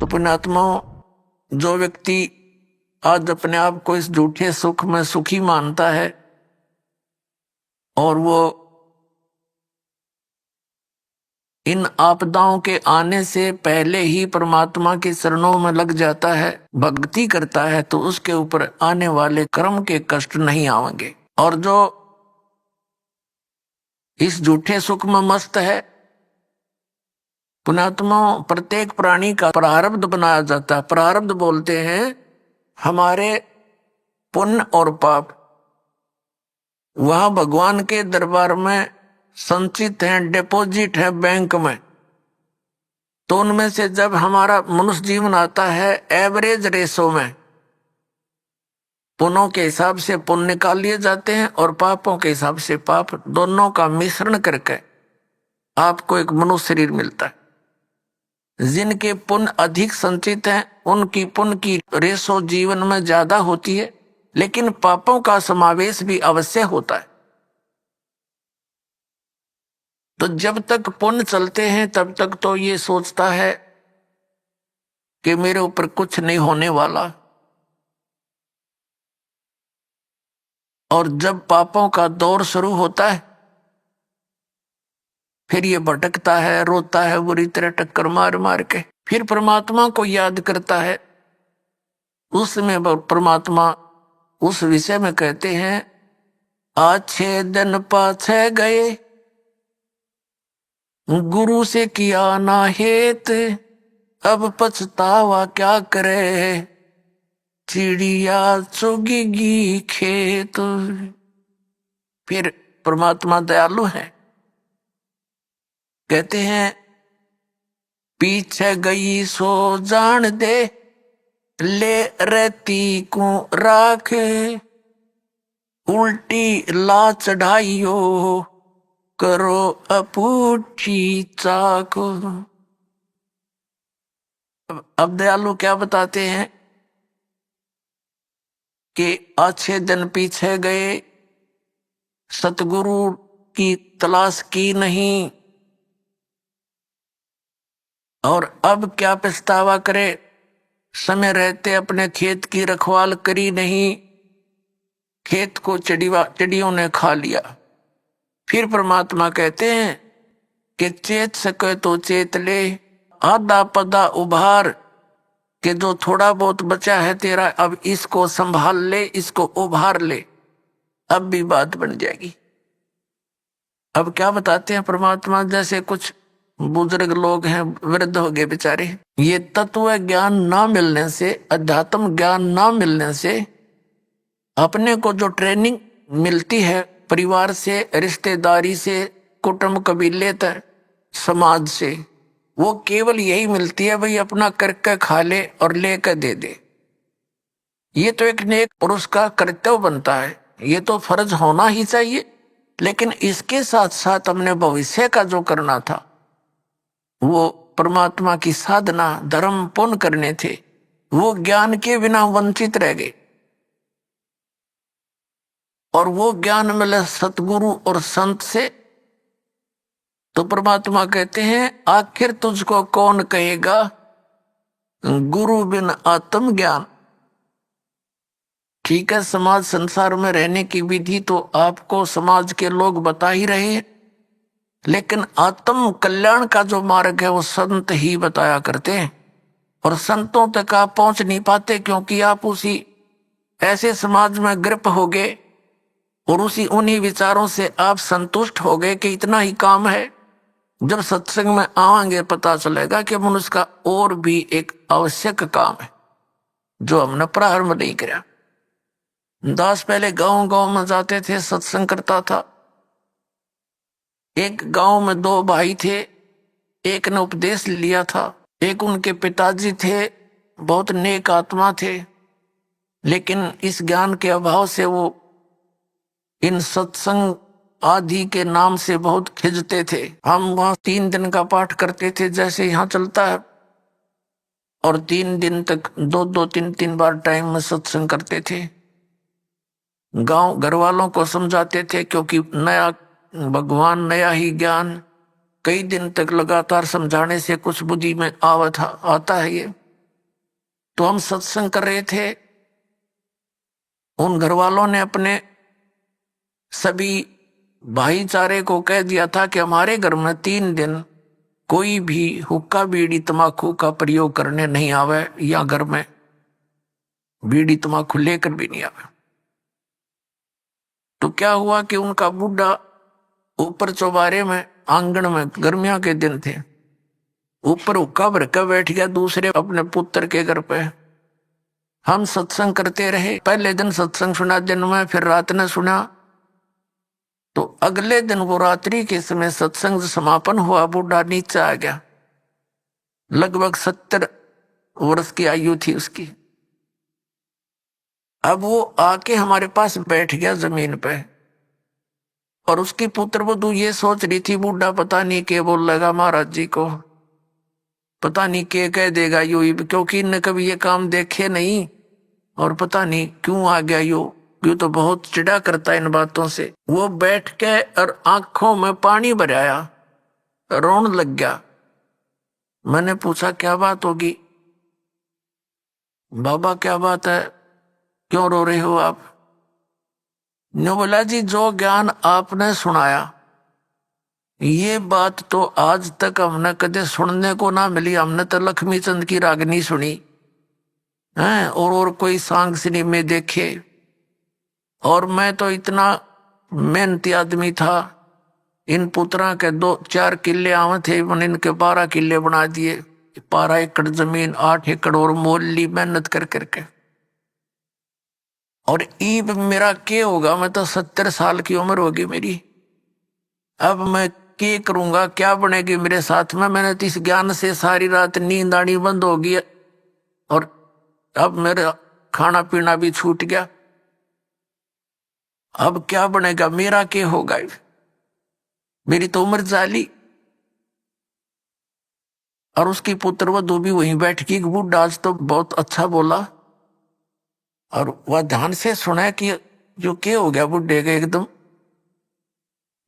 तो पुण्यात्माओं, जो व्यक्ति आज अपने आप को इस झूठे सुख में सुखी मानता है और वो इन आपदाओं के आने से पहले ही परमात्मा के चरणों में लग जाता है, भक्ति करता है, तो उसके ऊपर आने वाले कर्म के कष्ट नहीं आएंगे। और जो इस झूठे सुख में मस्त है, पुण्यात्माओं, प्रत्येक प्राणी का प्रारब्ध बनाया जाता है। प्रारब्ध बोलते हैं हमारे पुण्य और पाप, वह भगवान के दरबार में संचित हैं, डिपॉजिट है बैंक में। तो उनमें से जब हमारा मनुष्य जीवन आता है, एवरेज रेशो में पुण्यों के हिसाब से पुण्य निकाल लिए जाते हैं और पापों के हिसाब से पाप, दोनों का मिश्रण करके आपको एक मनुष्य शरीर मिलता है। जिनके पुण्य अधिक संचित हैं उनकी पुण्य की रेशो जीवन में ज्यादा होती है, लेकिन पापों का समावेश भी अवश्य होता है। तो जब तक पुण्य चलते हैं तब तक तो ये सोचता है कि मेरे ऊपर कुछ नहीं होने वाला, और जब पापों का दौर शुरू होता है फिर ये भटकता है, रोता है बुरी तरह टक्कर मार मार के, फिर परमात्मा को याद करता है। उसमें परमात्मा उस विषय में कहते हैं, अच्छे दिन पाछे गए गुरु से किया ना हेत, अब पछतावा क्या करे चिड़िया चुगेगी खेत। फिर परमात्मा दयालु है, कहते हैं पीछे गई सो जान दे, ले रहती को राख, उल्टी ला चढ़ाइयो करो अपूठी चाक। अब दयालु क्या बताते हैं कि अच्छे दिन पीछे गए, सतगुरु की तलाश की नहीं, और अब क्या पछतावा करे, समय रहते अपने खेत की रखवाल करी नहीं, खेत को चिड़ियों ने खा लिया। फिर परमात्मा कहते हैं कि चेत सके तो चेत ले, आधा पदा उभार, कि जो थोड़ा बहुत बचा है तेरा अब इसको संभाल ले, इसको उभार ले, अब भी बात बन जाएगी। अब क्या बताते हैं परमात्मा, जैसे कुछ बुजुर्ग लोग हैं, वृद्ध हो गए बेचारे, ये तत्व ज्ञान ना मिलने से, अध्यात्म ज्ञान ना मिलने से अपने को जो ट्रेनिंग मिलती है परिवार से, रिश्तेदारी से, कुटुंब कबीले तक, समाज से, वो केवल यही मिलती है, भाई अपना करके खा ले और लेकर दे दे। ये तो एक नेक पुरुष का कर्तव्य बनता है, ये तो फर्ज होना ही चाहिए। लेकिन इसके साथ साथ हमने भविष्य का जो करना था, वो परमात्मा की साधना, धर्म पुण्य करने थे, वो ज्ञान के बिना वंचित रह गए। और वो ज्ञान मिले सतगुरु और संत से, तो परमात्मा कहते हैं आखिर तुझको कौन कहेगा गुरु बिन आत्म ज्ञान। ठीक है, समाज संसार में रहने की विधि तो आपको समाज के लोग बता ही रहे हैं, लेकिन आत्म कल्याण का जो मार्ग है वो संत ही बताया करते हैं। और संतों तक आप पहुंच नहीं पाते, क्योंकि आप उसी ऐसे समाज में ग्रप हो गए और उन्हीं विचारों से आप संतुष्ट हो गए कि इतना ही काम है। जब सत्संग में आएंगे पता चलेगा कि मनुष्य का और भी एक आवश्यक काम है जो हमने प्रारंभ नहीं किया। दास पहले गांव गांव में जाते थे, सत्संग करता था। एक गांव में दो भाई थे, एक ने उपदेश लिया था, एक उनके पिताजी थे, बहुत नेक आत्मा थे, लेकिन इस ज्ञान के अभाव से वो इन सत्संग आदि के नाम से बहुत खिंचते थे। हम वहां 3 दिन का पाठ करते थे जैसे यहाँ चलता है, और 3 दिन तक 2-2, 3-3 बार टाइम में सत्संग करते थे। गांव घर वालों को समझाते थे, क्योंकि नया भगवान, नया ही ज्ञान, कई दिन तक लगातार समझाने से कुछ बुद्धि में आता है ये। तो हम सत्संग कर रहे थे, उन घर वालों ने अपने सभी भाईचारे को कह दिया था कि हमारे घर में 3 दिन कोई भी हुक्का बीड़ी तमाकू का प्रयोग करने नहीं आवे, या घर में बीड़ी तमाकू लेकर भी नहीं आवे। तो क्या हुआ कि उनका बूढ़ा ऊपर चौबारे में आंगन में, गर्मियों के दिन थे, ऊपर हुक्का भर कर बैठ गया दूसरे अपने पुत्र के घर पे। हम सत्संग करते रहे, पहले दिन सत्संग सुना दिन में, फिर रात ने सुना। तो अगले दिन वो रात्रि के समय सत्संग समापन हुआ, बूढ़ा नीचे आ गया, लगभग 70 वर्ष की आयु थी उसकी। अब वो आके हमारे पास बैठ गया जमीन पे, और उसकी पुत्र वधू ये सोच रही थी बूढ़ा पता नहीं क्या बोल लगा महाराज जी को, पता नहीं क्या कह देगा यो, क्योंकि इनने कभी ये काम देखे नहीं, और पता नहीं क्यों आ गया यो तो बहुत चिढ़ा करता है इन बातों से। वो बैठ के और आंखों में पानी भराया, रोने लग गया। मैंने पूछा क्या बात होगी बाबा, क्या बात है, क्यों रो रहे हो आप? ने बोला जी जो ज्ञान आपने सुनाया ये बात तो आज तक हमने कदे सुनने को ना मिली। हमने तो लक्ष्मी चंद की रागनी सुनी है, और कोई सांग सिनेमे देखे, और मैं तो इतना मेहनती आदमी था, इन पुत्रा के 2-4 किले आवे थे, मैंने इनके 12 किले बना दिए, 12 एकड़ जमीन, 8 एकड़ और मोल ली मेहनत कर करके। और ईब मेरा क्या होगा, मैं तो 70 साल की उम्र होगी मेरी, अब मैं क्या करूंगा, क्या बनेगी मेरे साथ में? मैंने तो इस ज्ञान से सारी रात नींद आनी बंद होगी, और अब मेरा खाना पीना भी छूट गया। अब क्या बनेगा, मेरा क्या होगा? मेरी तो उम्र जाली। और उसकी पुत्र वधू भी वहीं बैठ की, बूढ़ा आज तो बहुत अच्छा बोला, और वह ध्यान से सुना कि जो क्या हो गया बुढ़े के एकदम।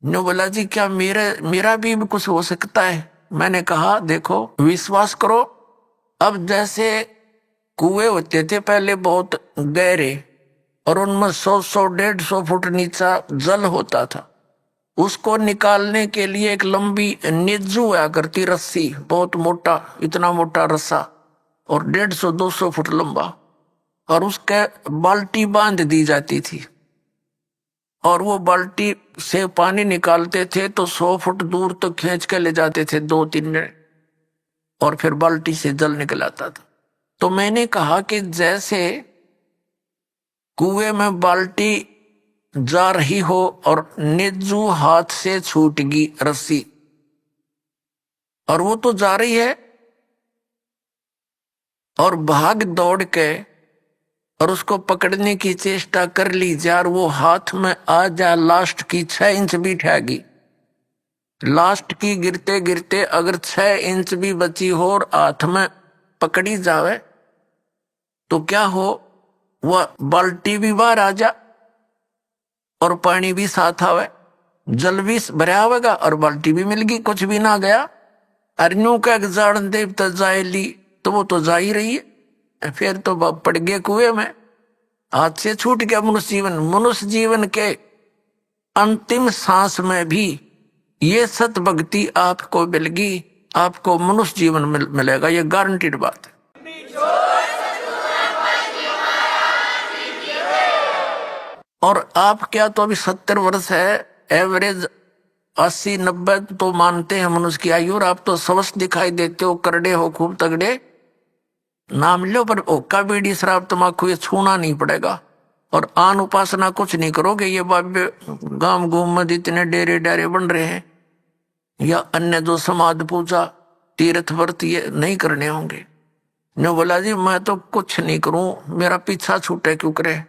नो बोला जी क्या मेरा भी कुछ हो सकता है? मैंने कहा देखो विश्वास करो, अब जैसे कुएं होते थे पहले बहुत गहरे, और उनमें 100-150 फुट नीचा जल होता था, उसको निकालने के लिए एक लंबी निज्जू हुआ करती रस्सी, बहुत मोटा, इतना मोटा रस्सा, और 150-200 फुट लंबा, और उसके बाल्टी बांध दी जाती थी, और वो बाल्टी से पानी निकालते थे तो 100 फुट दूर तक खींच के ले जाते थे 2-3 जने, और फिर बाल्टी से जल निकल आता था। तो मैंने कहा कि जैसे कुएं में बाल्टी जा रही हो और निज्जू हाथ से छूट गई रस्सी, और वो तो जा रही है, और भाग दौड़ के और उसको पकड़ने की चेष्टा कर ली जा, और वो हाथ में आ जा लास्ट की 6 इंच भी ठहगी, लास्ट की गिरते गिरते अगर 6 इंच भी बची हो और हाथ में पकड़ी जावे तो क्या हो, वह बाल्टी भी बाहर आ जा और पानी भी साथ आवे, जल भी भरा होगा और बाल्टी भी मिल गई, कुछ भी ना गया। अरनू का जान देव तो जाए ली, तो वो तो जा ही रही है, फिर तो पड़ गए कुएं में, हाथ से छूट गया मनुष्य जीवन। मनुष्य जीवन के अंतिम सांस में भी ये सत भक्ति आपको मिलेगी, आपको मनुष्य जीवन मिलेगा, ये गारंटीड बात है। और आप क्या तो अभी 70 वर्ष है, एवरेज 80-90 तो मानते हैं मनुष्य की आयु, और आप तो स्वस्थ दिखाई देते हो, करड़े हो, खूब तगड़े, नाम लो, पर ओका बीड़ी शराब तमाकू ये छूना नहीं पड़ेगा, और आन उपासना कुछ नहीं करोगे। ये बाबे गांव गुम में इतने डेरे डेरे बन रहे हैं, या अन्य जो समाध पूजा तीर्थ व्रत ये नहीं करने होंगे। ने बोला जी मैं तो कुछ नहीं करूं, मेरा पीछा छूटे क्यों करे,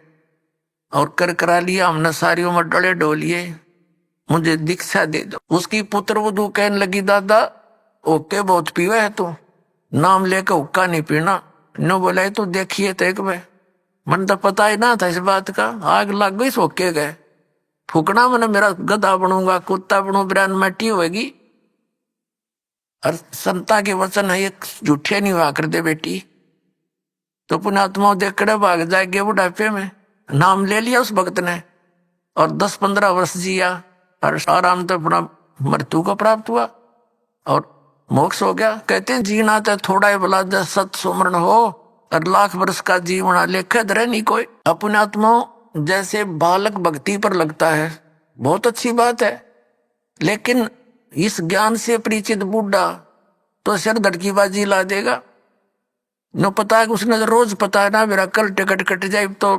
और कर करा लिया हमने, सारी उम्र डले डोलिए, मुझे दीक्षा दे दो। उसकी पुत्र वधू कहने लगी दादा ओके बहुत पीवा है तू, नाम लेकर हुक्का नहीं पीना। न बोला तो देखिए तो एक बार, मन तो पता ही ना था इस बात का, आग लग गई सोके गए, फूकना मैंने मेरा गधा बनूंगा, कुत्ता बनू, ब्रांड मट्टी होगी। और संता के वचन है ये झूठे नहीं हुआ कर दे बेटी, तो पुण्यात्मा देखकर भाग जाएंगे बुढ़ापे में। नाम ले लिया उस भक्त ने और 10-15 वर्ष जिया और आराम तो अपना मृत्यु को प्राप्त हुआ और मोक्ष हो गया। कहते हैं जीना तो थोड़ा ही भला जब सत सुमरण हो और लाख वर्ष का जीवना लेखे धरे नहीं कोई। अपने आत्मा जैसे बालक भक्ति पर लगता है, बहुत अच्छी बात है, लेकिन इस ज्ञान से परिचित बूढ़ा तो सिर धड़कीबाजी ला देगा। न पता है उसने रोज पता है ना मेरा कल टिकट कट जाए तो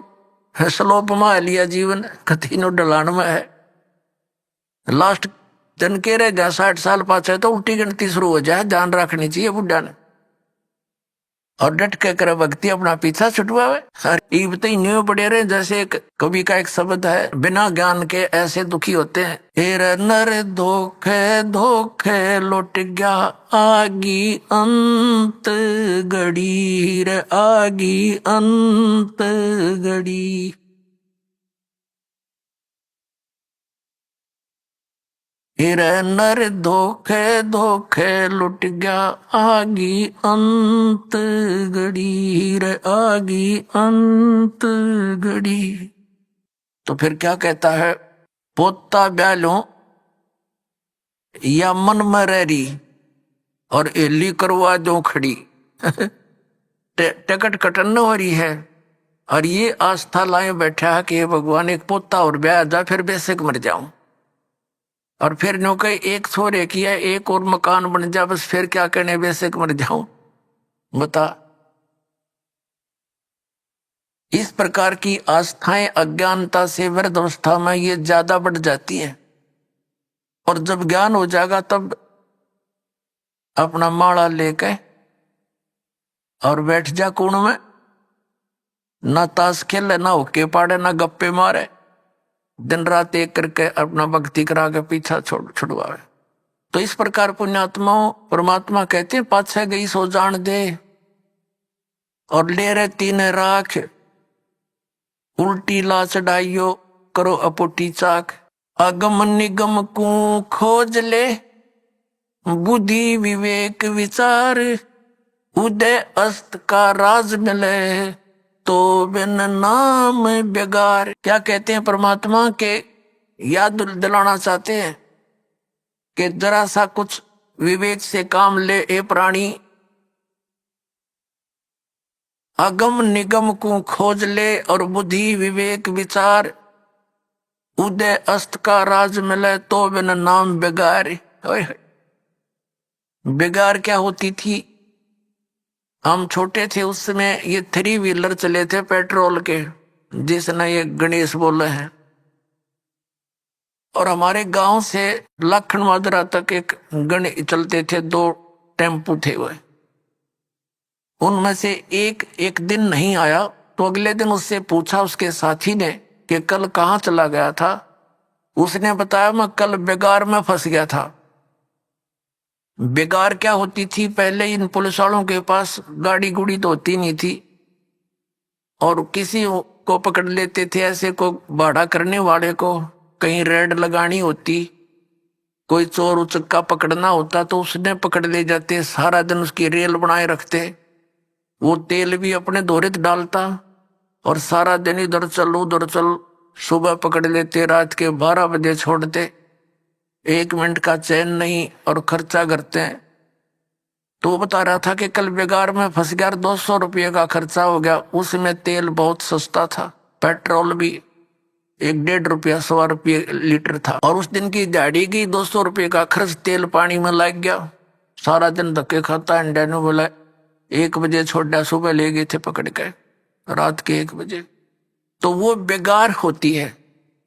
स्लोप में लिया जीवन कति नो ढलान में है। लास्ट दिन के रह गया 60 साल पाछे तो उल्टी गिनती शुरू हो जाए। ध्यान रखनी चाहिए बुढ़ा ने और डट के करे भक्ति अपना पीछा छुटवावे। ईब तो न्यू पड़े रहे। जैसे एक कवि का एक शब्द है, बिना ज्ञान के ऐसे दुखी होते हैं। हेर नर धोखे धोखे लौट गया आगी अंत घड़ी रे आगी अंत घड़ी। हेर नर धोखे धोखे लुट गया आगी अंत घड़ी रे आगी अंत घड़ी। तो फिर क्या कहता है, पोता ब्यालो या मन में रही और एली करवा दो खड़ी। टिकट कटन हो रही है और ये आस्था लाए बैठा है कि भगवान एक पोता और ब्याह जा फिर बेशक मर जाऊं और फिर नो कहे एक छोरे किया एक और मकान बन जा बस फिर क्या कहने बेशक मर जाऊं। बता, इस प्रकार की आस्थाएं अज्ञानता से वृद्ध अवस्था में ये ज्यादा बढ़ जाती है और जब ज्ञान हो जाएगा तब अपना माला लेके और बैठ जा कुण में, ना ताश खेले ना होके पाड़े ना गप्पे मारे, दिन रात एक करके अपना भक्ति करा के पीछा छुड़वावे। तो इस प्रकार पुण्यात्माओं परमात्मा कहते हैं पाछे गई सो जान दे और ले रहे तीन राख उल्टी ला चढ़ाइयो करो अपोटी चाक। अगम निगम को खोज ले बुद्धि विवेक विचार उदय अस्त का राज मिले तो बिन नाम बेगार। क्या कहते हैं परमात्मा के याद दिलाना चाहते हैं कि जरा सा कुछ विवेक से काम ले ए प्राणी। अगम निगम को खोज ले और बुद्धि विवेक विचार उदय अस्त का राज मिले तो बिन नाम बेगार। बेगार क्या होती थी? हम छोटे थे उस समय ये 3 व्हीलर चले थे पेट्रोल के, जिसने ये गणेश बोले हैं, और हमारे गांव से लखन माजरा तक एक गणेश चलते थे, 2 टेम्पू थे वह। उनमें से एक दिन नहीं आया तो अगले दिन उससे पूछा उसके साथी ने कि कल कहाँ चला गया था। उसने बताया मैं कल बेगार में फंस गया था। बेगार क्या होती थी? पहले इन पुलिस वालों के पास गाड़ी गुड़ी तो होती नहीं थी और किसी को पकड़ लेते थे, ऐसे को भाड़ा करने वाले को कहीं रेड लगानी होती, कोई चोर उचक्का पकड़ना होता तो उसने पकड़ ले जाते, सारा दिन उसकी रेल बनाए रखते, वो तेल भी अपने दोहरे डालता और सारा दिन इधर चल उधर चल, सुबह पकड़ लेते रात के 12 बजे छोड़ते, 1 मिनट का चैन नहीं और खर्चा करते हैं। तो वो बता रहा था कि कल बेगार में फंस गया, 200 रुपये का खर्चा हो गया। उसमें तेल बहुत सस्ता था, पेट्रोल भी 1-1.5 रुपया 100 रुपये लीटर था और उस दिन की दिहाड़ी की 200 रुपये का खर्च तेल पानी में लग गया। सारा दिन धक्के खाता। इंडिया ने बोला 1 बजे छोड़ा, सुबह ले गए थे पकड़ के रात के 1 बजे। तो वो बेगार होती है।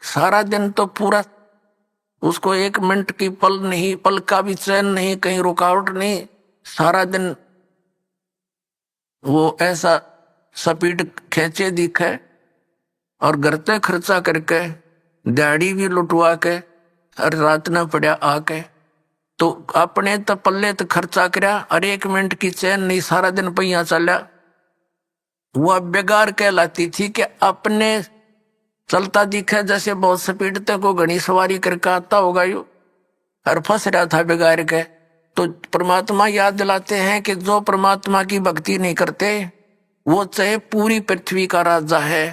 सारा दिन तो पूरा उसको 1 मिनट की पल नहीं, पल का भी चैन नहीं, कहीं रुकावट नहीं, सारा दिन वो ऐसा स्पीड खींचे दिखे और घर पे खर्चा करके दिहाड़ी भी लुटवा के और रात न पड़ा आके, तो अपने तो पल्ले तो खर्चा करया और 1 मिनट की चैन नहीं, सारा दिन पहिया चला। वह बेगार कहलाती थी कि अपने चलता दिखे जैसे बहुत स्पीड तक को घनी सवारी करके आता होगा यू और फंस रहा था बेगार के। तो परमात्मा याद दिलाते हैं कि जो परमात्मा की भक्ति नहीं करते वो चाहे पूरी पृथ्वी का राजा है,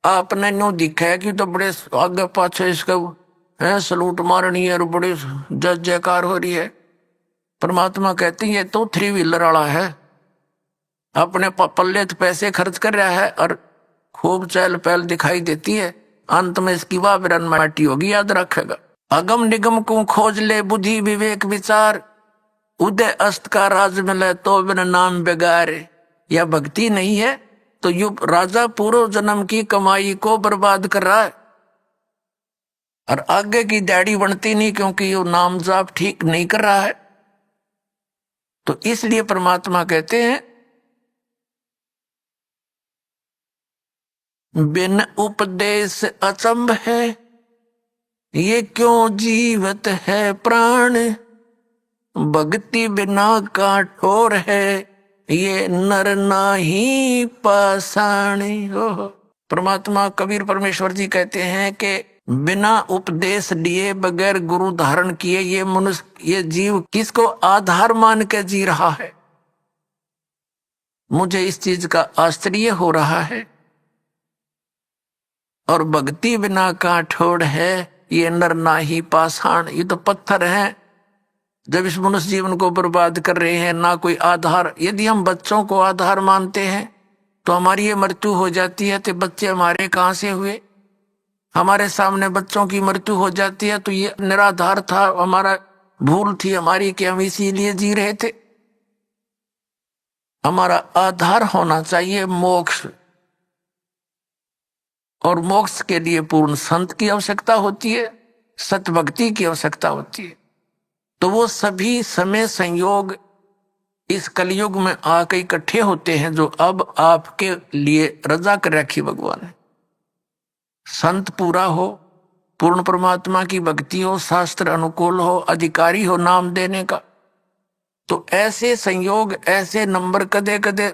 आपने नो दिखा है कि तो बड़े आगे पाछे इसका है सलूट मारनी है और बड़े जय जयकार हो रही है। परमात्मा कहती है तो थ्री व्हीलर वाला है, अपने पल्ले तो पैसे खर्च कर रहा है और खूब चहल पहल दिखाई देती है, अंत में इसकी वाह बिरन माटी होगी, याद रखेगा। अगम निगम को खोज ले बुद्धि विवेक विचार, उदय अस्त का राज मिले तो बिन नाम बेगारे। या भक्ति नहीं है तो यू राजा पूर्व जन्म की कमाई को बर्बाद कर रहा है और आगे की दाढ़ी बनती नहीं क्योंकि वो नाम जाप ठीक नहीं कर रहा है। तो इसलिए परमात्मा कहते हैं बिन उपदेश अचंभ है, ये क्यों जीवत है प्राण, भक्ति बिना का ठोर है, ये नर नाही पाषाण। परमात्मा कबीर परमेश्वर जी कहते हैं कि बिना उपदेश लिए बगैर गुरु धारण किए ये मनुष्य ये जीव किसको आधार मान के जी रहा है। मुझे इस चीज का आश्चर्य हो रहा है। और भक्ति बिना का ठोड़ है, ये नर नाही पाषाण। ये तो पत्थर है जब इस मनुष्य जीवन को बर्बाद कर रहे हैं, ना कोई आधार। यदि हम बच्चों को आधार मानते हैं तो हमारी ये मृत्यु हो जाती है, तो बच्चे हमारे कहाँ से हुए। हमारे सामने बच्चों की मृत्यु हो जाती है तो ये निराधार था, हमारा भूल थी हमारी कि हम इसीलिए जी रहे थे। हमारा आधार होना चाहिए मोक्ष, और मोक्ष के लिए पूर्ण संत की आवश्यकता होती है, सत भक्ति की आवश्यकता होती है। तो वो सभी समय संयोग इस कलयुग में आके इकट्ठे होते हैं जो अब आपके लिए रजा कर रखी भगवान ने। संत पूरा हो, पूर्ण परमात्मा की भक्ति हो, शास्त्र अनुकूल हो, अधिकारी हो नाम देने का, तो ऐसे संयोग ऐसे नंबर कदे कदे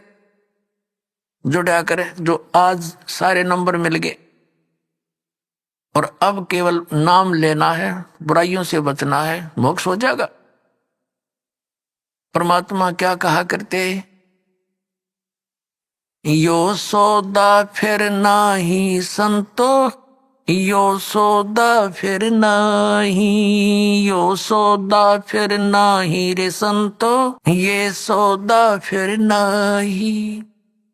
जुड़ा करे जो आज सारे नंबर मिल गए। और अब केवल नाम लेना है, बुराइयों से बचना है, मोक्ष हो जाएगा। परमात्मा क्या कहा करते, यो सौदा फिर नाही संतो, यो सौदा फिर नाही, यो सौदा फिर नाही रे संतो, ये सौदा फिर नाही।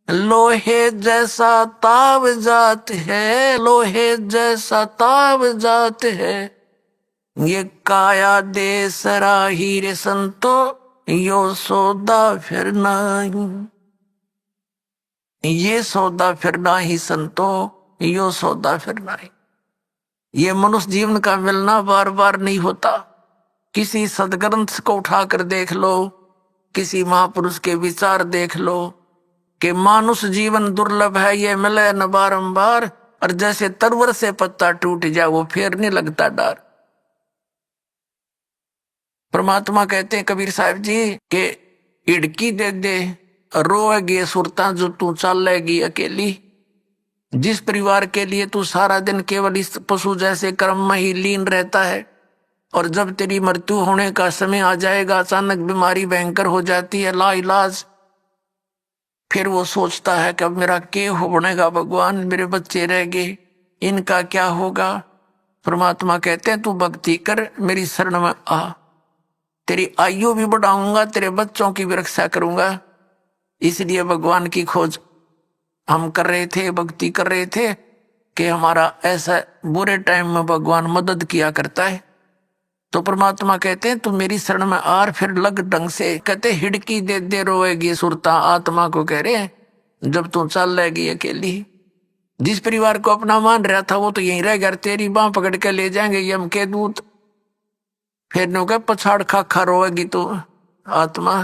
लोहे जैसा ताव जात है, लोहे जैसा ताव जात है, ये काया दे सराही रे संतो, यो सौदा फिर नहीं। ये सौदा फिर नहीं संतो, यो सौदा फिर नहीं। ये मनुष्य जीवन का मिलना बार बार नहीं होता। किसी सदग्रंथ को उठाकर देख लो, किसी महापुरुष के विचार देख लो कि मानुष जीवन दुर्लभ है, ये मिले न बारंबार, और जैसे तरवर से पत्ता टूट जाए वो फिर नहीं लगता डर। परमात्मा कहते हैं कबीर साहब जी के इड़की दे दे रोएगी सुरता जो तू चलेगी अकेली। जिस परिवार के लिए तू सारा दिन केवल इस पशु जैसे कर्म में ही लीन रहता है, और जब तेरी मृत्यु होने का समय आ जाएगा, अचानक बीमारी भयंकर हो जाती है लाइलाज, फिर वो सोचता है कि अब मेरा क्या हो बनेगा भगवान, मेरे बच्चे रह गए, इनका क्या होगा। परमात्मा कहते हैं तू भक्ति कर, मेरी शरण में आ, तेरी आयु भी बढ़ाऊंगा, तेरे बच्चों की भी रक्षा करूंगा। इसलिए भगवान की खोज हम कर रहे थे, भक्ति कर रहे थे कि हमारा ऐसा बुरे टाइम में भगवान मदद किया करता है। तो परमात्मा कहते हैं तू मेरी शरण में आर, फिर लग ढंग से। कहते हिड़की दे दे रोएगी सुरता, आत्मा को कह रहे हैं जब तू चल रहेगी अकेली। जिस परिवार को अपना मान रहा था वो तो यहीं रह गया, तेरी बांह पकड़ के ले जाएंगे यम के दूत। फिर नो कह पछाड़ खा खा रोएगी तो आत्मा,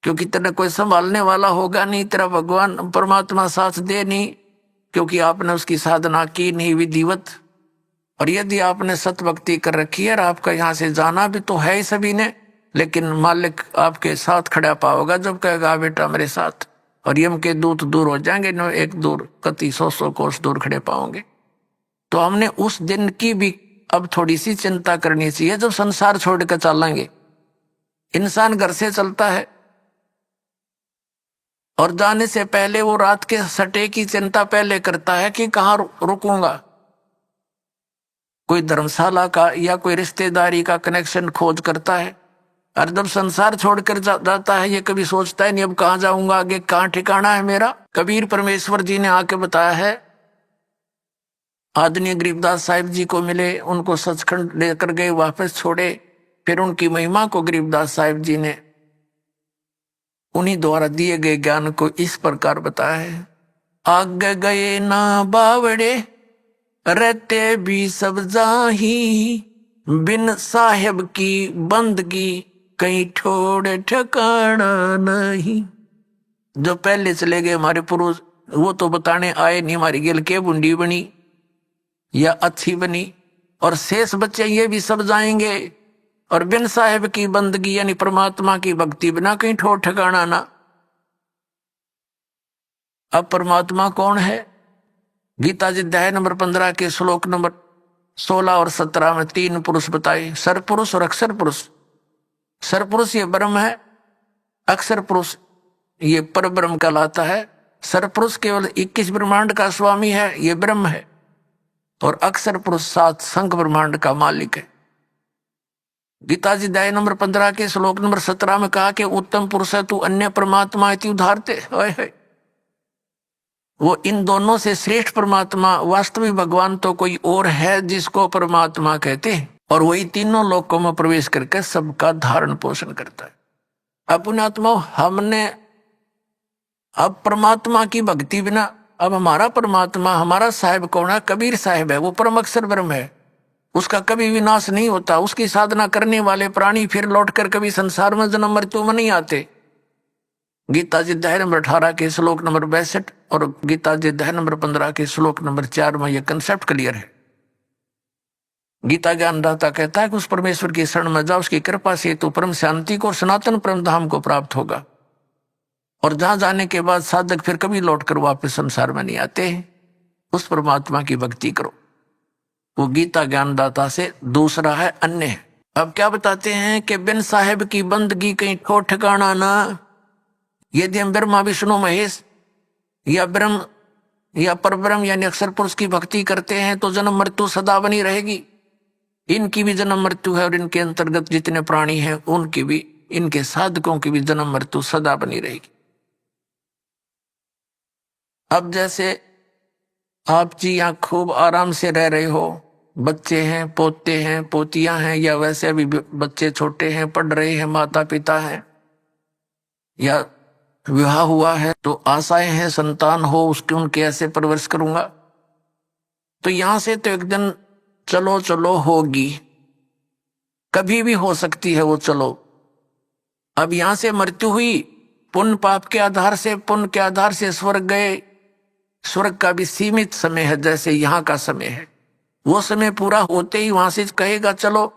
क्योंकि तेरा कोई संभालने वाला होगा नहीं, तेरा भगवान परमात्मा साथ दे नहीं, क्योंकि आपने उसकी साधना की नहीं विधिवत। और यदि आपने सत भक्ति कर रखी है और आपका यहाँ से जाना भी तो है ही सभी ने, लेकिन मालिक आपके साथ खड़ा पाओगा जब कहेगा बेटा मेरे साथ, और यम के दूत दूर हो जाएंगे, न एक दूर कति 100 कोस दूर खड़े पाओगे। तो हमने उस दिन की भी अब थोड़ी सी चिंता करनी चाहिए जब संसार छोड़ कर चलेंगे। इंसान घर से चलता है और जाने से पहले वो रात के सटे की चिंता पहले करता है कि कहाँ रुकूंगा, कोई धर्मशाला का या कोई रिश्तेदारी का कनेक्शन खोज करता है। और जब संसार छोड़कर जाता है ये कभी सोचता है नहीं अब कहाँ जाऊंगा, आगे कहाँ ठिकाना है मेरा। कबीर परमेश्वर जी ने आके बताया है, आदरणीय गरीबदास साहिब जी को मिले, उनको सचखंड लेकर गए, वापस छोड़े, फिर उनकी महिमा को गरीबदास साहिब जी ने उन्हीं द्वारा दिए गए ज्ञान को इस प्रकार बताया है। आगे गए ना बावड़े रहते भी सब जाही, बिन साहेब की बंदगी कहीं ठोड़ ठिकाना नहीं। जो पहले चले गए हमारे पुरुष वो तो बताने आए नहीं हमारी गेल के बुंडी बनी या अच्छी बनी, और शेष बच्चे ये भी सब जाएंगे, और बिन साहेब की बंदगी यानी परमात्मा की भक्ति बिना कहीं ठोर ठिकाना ना। अब परमात्मा कौन है? गीता जी अध्याय नंबर 15 के श्लोक नंबर 16 और 17 में 3 पुरुष बताए, सरपुरुष और अक्षर पुरुष। सरपुरुष ये ब्रह्म है, अक्षर पुरुष ये पर ब्रह्म कहलाता है। सरपुरुष केवल 21 ब्रह्मांड का स्वामी है, ये ब्रह्म है, और अक्षर पुरुष 7 संख ब्रह्मांड का मालिक है। गीता जी अध्याय नंबर 15 के श्लोक नंबर 17 में कहा कि उत्तम पुरुष है तू अन्य परमात्मा इति उधारते। वो इन दोनों से श्रेष्ठ परमात्मा वास्तविक भगवान तो कोई और है जिसको परमात्मा कहते हैं, और वही तीनों लोकों में प्रवेश करके सबका धारण पोषण करता है। अपने आत्मा हमने अब परमात्मा की भक्ति बिना, अब हमारा परमात्मा हमारा साहिब कौन है? कबीर साहिब है, वो परम अक्षर ब्रह्म है, उसका कभी विनाश नहीं होता। उसकी साधना करने वाले प्राणी फिर लौटकर कभी संसार में जन्म मृत्यु में नहीं आते। गीता जी अध्याय नंबर 18 के श्लोक नंबर 62 और गीता जी अध्याय नंबर 15 के श्लोक नंबर 4 में यह कंसेप्ट क्लियर है। गीता ज्ञानदाता कहता है कि उस परमेश्वर की शरण में जाओ, उसकी कृपा से तू परम शांति को, सनातन परम धाम को प्राप्त होगा, और जहां जाने के बाद साधक फिर कभी लौटकर वापस संसार में नहीं आते हैं। उस परमात्मा की भक्ति करो। वो गीता ज्ञानदाता से दूसरा है अन्य है। अब क्या बताते हैं कि बिन साहेब की बंदगी कहीं ठोर ठिकाना ना। यदि हम ब्रह्मा विष्णु महेश या ब्रह्म या परब्रह्म यानी अक्षर पुरुष की भक्ति करते हैं तो जन्म मृत्यु सदा बनी रहेगी। इनकी भी जन्म मृत्यु है, और इनके अंतर्गत जितने प्राणी हैं उनकी भी, इनके साधकों की भी जन्म मृत्यु सदा बनी रहेगी। अब जैसे आप जी यहाँ खूब आराम से रह रहे हो, बच्चे हैं, पोते हैं, पोतियां हैं, या वैसे अभी बच्चे छोटे हैं, पढ़ रहे हैं, माता पिता हैं, या विवाह हुआ है तो आशाएं हैं संतान हो उसके, उनके ऐसे परवरिश करूंगा। तो यहां से तो एक दिन चलो चलो होगी, कभी भी हो सकती है वो चलो। अब यहां से मृत्यु हुई, पुण्य पाप के आधार से, पुण्य के आधार से स्वर्ग गए। स्वर्ग का भी सीमित समय है, जैसे यहाँ का समय है। वो समय पूरा होते ही वहां से कहेगा चलो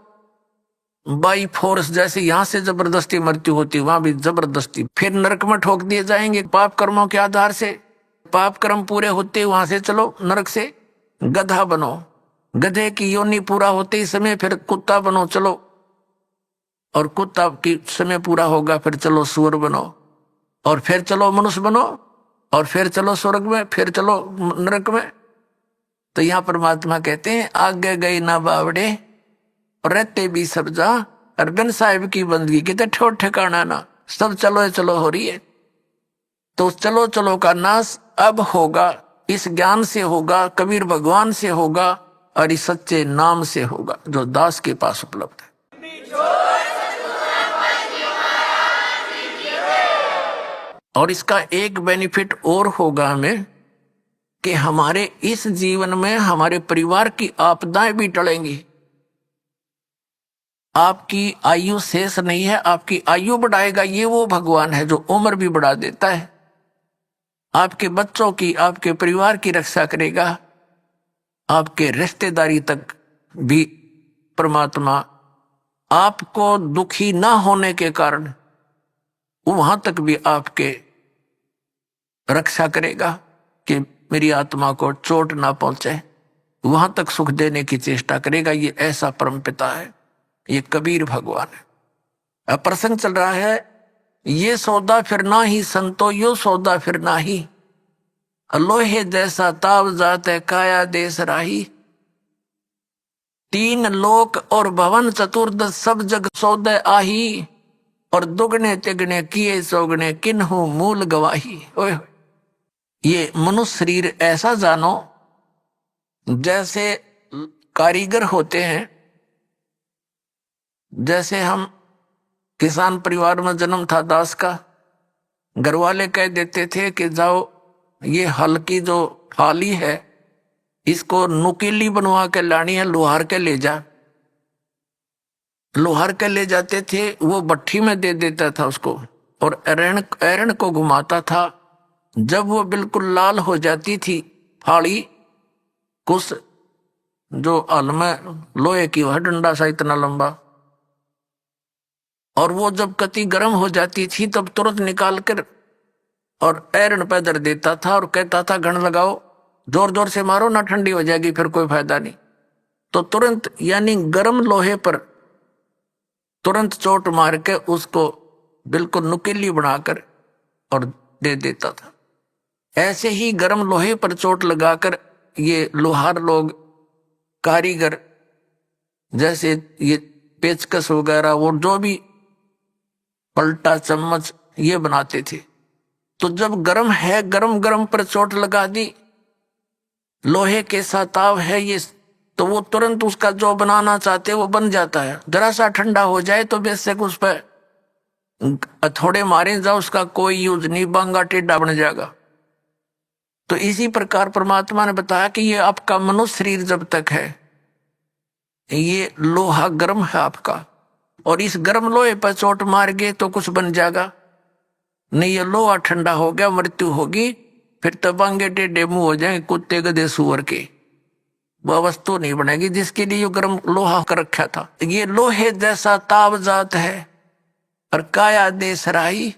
बाई फोर्स, जैसे यहां से जबरदस्ती मृत्यु होती वहां भी जबरदस्ती फिर नरक में ठोक दिए जाएंगे पाप कर्मों के आधार से। पाप कर्म पूरे होते वहां से चलो नरक से गधा बनो, गधे की योनि पूरा होते ही समय फिर कुत्ता बनो चलो, और कुत्ता की समय पूरा होगा फिर चलो सुअर बनो, और फिर चलो मनुष्य बनो, और फिर चलो स्वर्ग में, फिर चलो नरक में। तो यहाँ परमात्मा कहते हैं आगे गए ना बावड़े रहते भी सब जा, और बिन साहिब की बंदगी की तो ठोर ठिकाना ना। सब चलो चलो हो रही है, तो चलो चलो का नाश अब होगा, इस ज्ञान से होगा, कबीर भगवान से होगा, और इस सच्चे नाम से होगा जो दास के पास उपलब्ध है। और इसका एक बेनिफिट और होगा हमें कि हमारे इस जीवन में हमारे परिवार की आपदाएं भी टलेंगी। आपकी आयु शेष नहीं है, आपकी आयु बढ़ाएगा ये वो भगवान है जो उम्र भी बढ़ा देता है। आपके बच्चों की, आपके परिवार की रक्षा करेगा, आपके रिश्तेदारी तक भी परमात्मा आपको दुखी ना होने के कारण वहां तक भी आपके रक्षा करेगा कि मेरी आत्मा को चोट ना पहुंचे, वहां तक सुख देने की चेष्टा करेगा। ये ऐसा परम पिता है, ये कबीर भगवान है। अब प्रसंग चल रहा है ये सौदा फिर ना ही संतो यो सौदा फिर ना ही, लोहे जैसा ताव जात है काया देश राही। तीन लोक और भवन चतुर्दश सब जग सौदे आही, और दुगने तिगने किए चौगने किन्हु मूल गवाही। ओए ये मनुष्य शरीर ऐसा जानो जैसे कारीगर होते हैं। जैसे हम किसान परिवार में जन्म था दास का, घर वाले कह देते थे कि जाओ ये हल की जो फाली है इसको नुकीली बनवा के लानी है, लोहार के ले जा। लोहार के ले जाते थे, वो भट्ठी में दे देता था उसको और एरण एरण को घुमाता था। जब वो बिल्कुल लाल हो जाती थी फाड़ी, कुछ जो हल में लोहे की वह डंडा सा इतना लंबा, और वो जब कति गर्म हो जाती थी तब तुरंत निकाल कर और एरण पे धर देता था और कहता था घण लगाओ, जोर जोर से मारो ना ठंडी हो जाएगी फिर कोई फायदा नहीं। तो तुरंत यानी गर्म लोहे पर तुरंत चोट मार के उसको बिल्कुल नुकीली बनाकर और दे देता था। ऐसे ही गर्म लोहे पर चोट लगाकर ये लोहार लोग कारीगर जैसे ये पेचकस वगैरह वो जो भी पलटा चम्मच ये बनाते थे। तो जब गर्म है, गर्म गर्म पर चोट लगा दी, लोहे के साताव है ये, तो वो तुरंत उसका जो बनाना चाहते वो बन जाता है। जरा सा ठंडा हो जाए तो बेशक उस पर थोड़े मारे जाओ, उसका कोई यूज नहीं, बांगा टेढ़ा बन जाएगा। तो इसी प्रकार परमात्मा ने बताया कि ये आपका मनुष्य शरीर जब तक है ये लोहा गर्म है आपका, और इस गर्म लोहे पर चोट मार गए तो कुछ बन जाएगा नहीं। ये लोहा ठंडा हो गया, मृत्यु होगी, फिर तबांगे टेढ़े मुंह हो जाएंगे कुत्ते गधे सुअर के, वह वस्तु नहीं बनेगी जिसके लिए गर्म लोहा कर रखा था। ये लोहे जैसा ताव जात है और काया देश राही।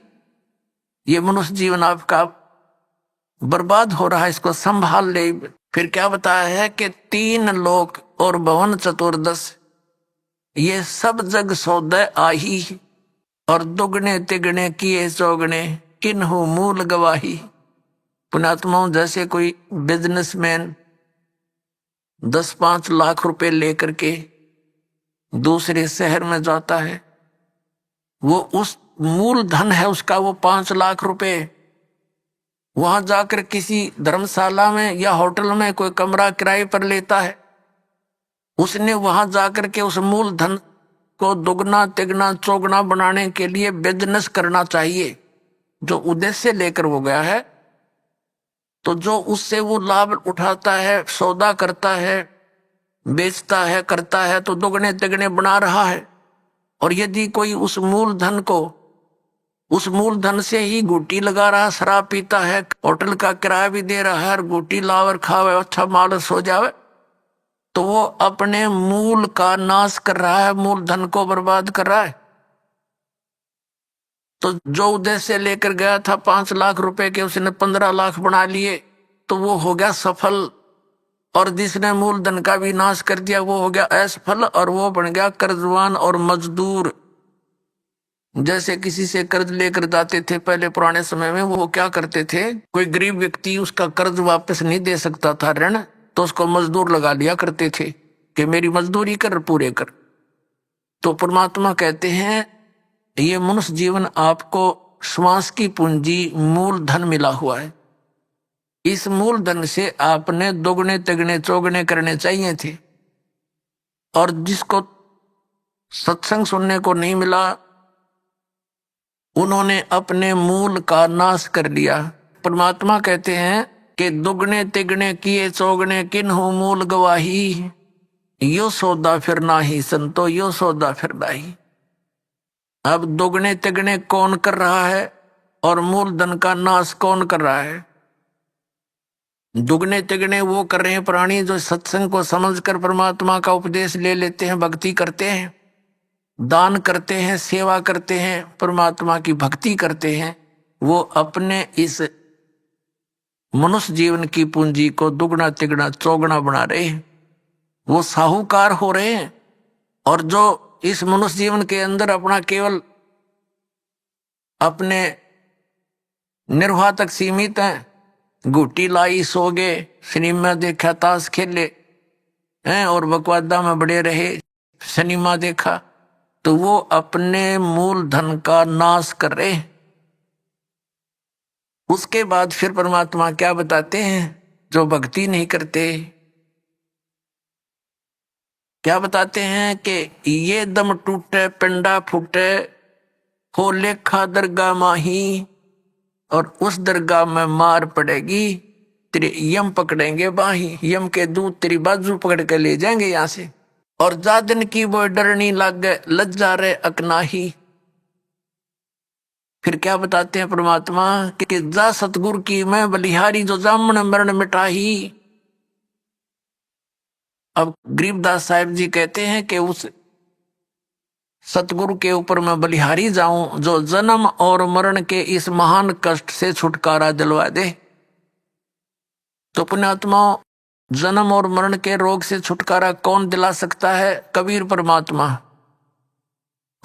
ये मनुष्य जीवन आपका बर्बाद हो रहा है, इसको संभाल ले। फिर क्या बताया है कि तीन लोक और भवन चतुर्दश ये सब जग सौदे आही, और दुगने तिगने किए चौगने किन्हु मूल गवाही। पुण्यात्माओं, जैसे कोई बिजनेसमैन 10-5 लाख रुपए लेकर के दूसरे शहर में जाता है, वो उस मूल धन है उसका वो 5 लाख रुपए, वहां जाकर किसी धर्मशाला में या होटल में कोई कमरा किराए पर लेता है। उसने वहां जाकर के उस मूल धन को दुगना तिगना चौगुना बनाने के लिए बिजनेस करना चाहिए, जो उद्देश्य लेकर वो गया है। तो जो उससे वो लाभ उठाता है, सौदा करता है, बेचता है, करता है, तो दुगने तिगने बना रहा है। और यदि कोई उस मूल धन को, उस मूल धन से ही गुटी लगा रहा, शराब पीता है, होटल का किराया भी दे रहा है और गुटी लावर खावे, अच्छा मालस हो जावे, तो वो अपने मूल का नाश कर रहा है, मूल धन को बर्बाद कर रहा है। तो जो उद्देश्य लेकर गया था 5 लाख रुपए के, उसने 15 लाख बना लिए, तो वो हो गया सफल। और जिसने मूल धन का भी नाश कर दिया वो हो गया असफल, और वो बन गया कर्जवान और मजदूर। जैसे किसी से कर्ज लेकर जाते थे पहले पुराने समय में, वो क्या करते थे, कोई गरीब व्यक्ति उसका कर्ज वापस नहीं दे सकता था ऋण, तो उसको मजदूर लगा लिया करते थे कि मेरी मजदूरी कर, पूरे कर। तो परमात्मा कहते हैं ये मनुष्य जीवन आपको श्वास की पूंजी मूल धन मिला हुआ है। इस मूल धन से आपने दोगुने तिगने चौगुने करने चाहिए थे। और जिसको सत्संग सुनने को नहीं मिला उन्होंने अपने मूल का नाश कर लिया। परमात्मा कहते हैं कि दुगने तिगने किए चौगने किन्हु मूल गवाही, यो सौदा फिर नाही संतो यो सौदा फिर नाही। अब दुगने तिगने कौन कर रहा है और मूल धन का नाश कौन कर रहा है? दुगने तिगने वो कर रहे हैं प्राणी जो सत्संग को समझकर परमात्मा का उपदेश ले लेते हैं, भक्ति करते हैं, दान करते हैं, सेवा करते हैं, परमात्मा की भक्ति करते हैं। वो अपने इस मनुष्य जीवन की पूंजी को दुगना तिगना चौगुना बना रहे हैं, वो साहूकार हो रहे हैं। और जो इस मनुष्य जीवन के अंदर अपना केवल अपने निर्वाह तक सीमित हैं, घुट्टी लाई सो गए, सिनेमा देखा, ताश खेले हैं और बकवादा में बड़े रहे, सिनेमा देखा, तो वो अपने मूल धन का नाश कर रहे। उसके बाद फिर परमात्मा क्या बताते हैं, जो भक्ति नहीं करते क्या बताते हैं कि ये दम टूटे पिंडा फूटे, हो लेखा दरगाह माही, और उस दरगाह में मार पड़ेगी, तेरे यम पकड़ेंगे बाही, यम के दूत तेरी बाजू पकड़ के ले जाएंगे यहां से, और जा दिन की वो डरनी लागे लज्जा रे अकनाही। फिर क्या बताते हैं परमात्मा कि जा सतगुरु की मैं बलिहारी, जो जामन मरण मिटाही। अब गरीबदास साहिब जी कहते हैं कि उस सतगुरु के ऊपर मैं बलिहारी जाऊं, जो जन्म और मरण के इस महान कष्ट से छुटकारा दिलवा दे। तो पुण्यात्माओं, जन्म और मरण के रोग से छुटकारा कौन दिला सकता है? कबीर परमात्मा।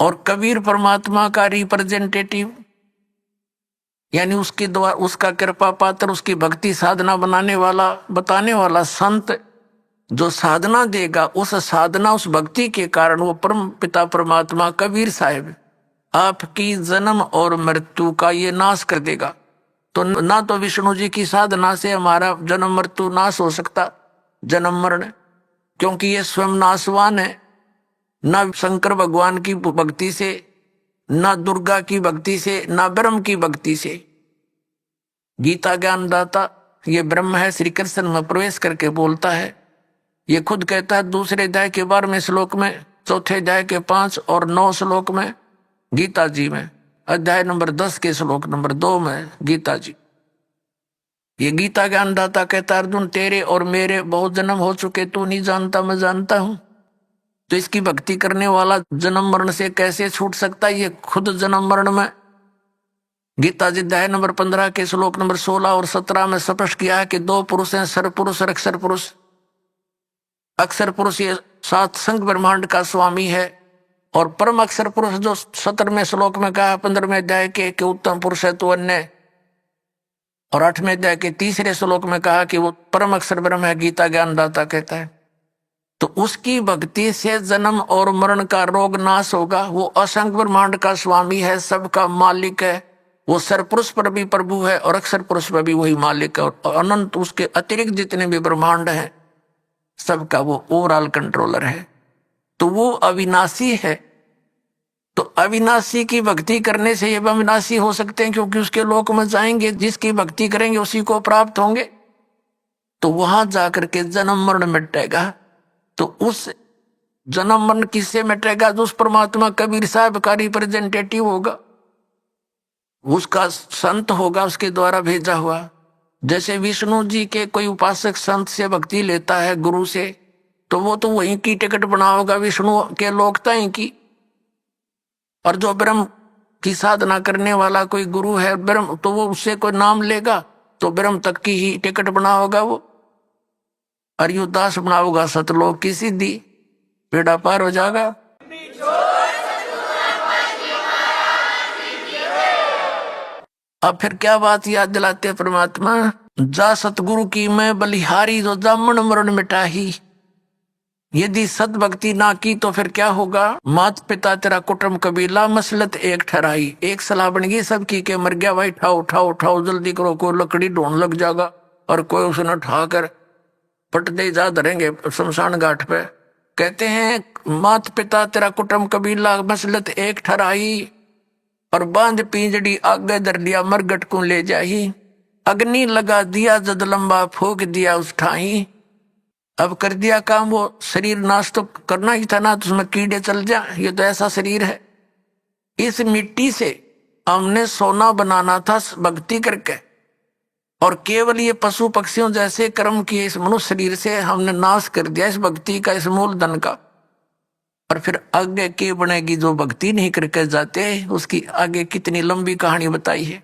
और कबीर परमात्मा का रिप्रेजेंटेटिव यानी उसके द्वारा उसका कृपा पात्र, उसकी भक्ति साधना बनाने वाला, बताने वाला संत जो साधना देगा, उस साधना उस भक्ति के कारण वो परम पिता परमात्मा कबीर साहिब आपकी जन्म और मृत्यु का ये नाश कर देगा। तो ना तो विष्णु जी की साधना से हमारा जन्म मृत्यु नाश हो सकता, जन्म मरण, क्योंकि ये स्वयं नाशवान है, ना शंकर भगवान की भक्ति से, ना दुर्गा की भक्ति से, ना ब्रह्म की भक्ति से। गीता ज्ञानदाता ये ब्रह्म है, श्री कृष्ण में प्रवेश करके बोलता है, ये खुद कहता है दूसरे अध्याय के 12वें श्लोक में, चौथे अध्याय के 5 और 9 श्लोक में गीता जी में, अध्याय नंबर 10 के श्लोक नंबर 2 में गीता जी। ये गीता ज्ञानदाता कहता है अर्जुन तेरे और मेरे बहुत जन्म हो चुके, तू नहीं जानता मैं जानता हूं। तो इसकी भक्ति करने वाला जन्म मरण से कैसे छूट सकता है? ये खुद जन्म मरण में गीता जी अध्याय नंबर 15 के श्लोक नंबर 16 और 17 में स्पष्ट किया है कि 2 पुरुष हैं, सर पुरुष और अक्षर पुरुष। अक्षर पुरुष ये 7 संघ ब्रह्मांड का स्वामी है, और परम अक्षर पुरुष जो 17वें श्लोक में कहा 15वें अध्याय के उत्तम पुरुष है तो अन्य, और 8वें अध्याय के 3रे श्लोक में कहा कि वो परम अक्षर ब्रह्म है, गीता ज्ञानदाता कहता है। तो उसकी भक्ति से जन्म और मरण का रोग नाश होगा। वो असंख्य ब्रह्मांड का स्वामी है, सबका मालिक है, वो सरपुरुष पर भी प्रभु है और अक्षर पुरुष पर भी वही मालिक है, और अनंत उसके अतिरिक्त जितने भी ब्रह्मांड हैं सबका वो ओवरऑल कंट्रोलर है। तो वो अविनाशी है। तो अविनाशी की भक्ति करने से ये अविनाशी हो सकते हैं, क्योंकि उसके लोक में जाएंगे, जिसकी भक्ति करेंगे उसी को प्राप्त होंगे। तो वहां जाकर के जन्म मरण मिटेगा। तो उस जन्म मरण किससे मिटेगा? जो उस परमात्मा कबीर साहब का रिप्रेजेंटेटिव होगा, उसका संत होगा, उसके द्वारा भेजा हुआ। जैसे विष्णु जी के कोई उपासक संत से भक्ति लेता है गुरु से, तो वो तो वहीं की टिकट बना होगा विष्णु के लोकता ही की। और जो ब्रह्म की साधना करने वाला कोई गुरु है ब्रह्म, तो वो उससे कोई नाम लेगा तो ब्रह्म तक की ही टिकट बना होगा वो। अरियुदास बना होगा सतलोक की सिद्धि, बेड़ा पार हो जाएगा। अब फिर क्या बात याद दिलाते परमात्मा, जा सतगुरु की मैं बलिहारी, जो जामन मरण मिटाही। यदि सतभक्ति ना की तो फिर क्या होगा? मात पिता तेरा कुटुंब कबीला, मसलत एक ठहराई। एक सलाह बन गई सबकी के मर गया भाई, उठाओ उठाओ उठाओ जल्दी करो, कोई लकड़ी ढूंढ लग जाएगा, और कोई उसने उठाकर पट दे जा धरेंगे शमशान घाट पे। कहते हैं मात पिता तेरा कुटुंब कबीला, मसलत एक ठहराई, और बांध पिंजड़ी आगे धर लिया, मरगट को ले जाही। अग्नि लगा दिया जद लंबा, फूक दिया उस ठाई। अब कर दिया काम, वो शरीर नाश तो करना ही था ना, तो उसमें कीड़े चल जा, ये तो ऐसा शरीर है। इस मिट्टी से हमने सोना बनाना था भक्ति करके, और केवल ये पशु पक्षियों जैसे कर्म किए इस मनुष्य शरीर से हमने नाश कर दिया इस भक्ति का, इस मूलधन का। और फिर आगे के बनेगी जो भक्ति नहीं करके जाते, उसकी आगे कितनी लंबी कहानी बताई है।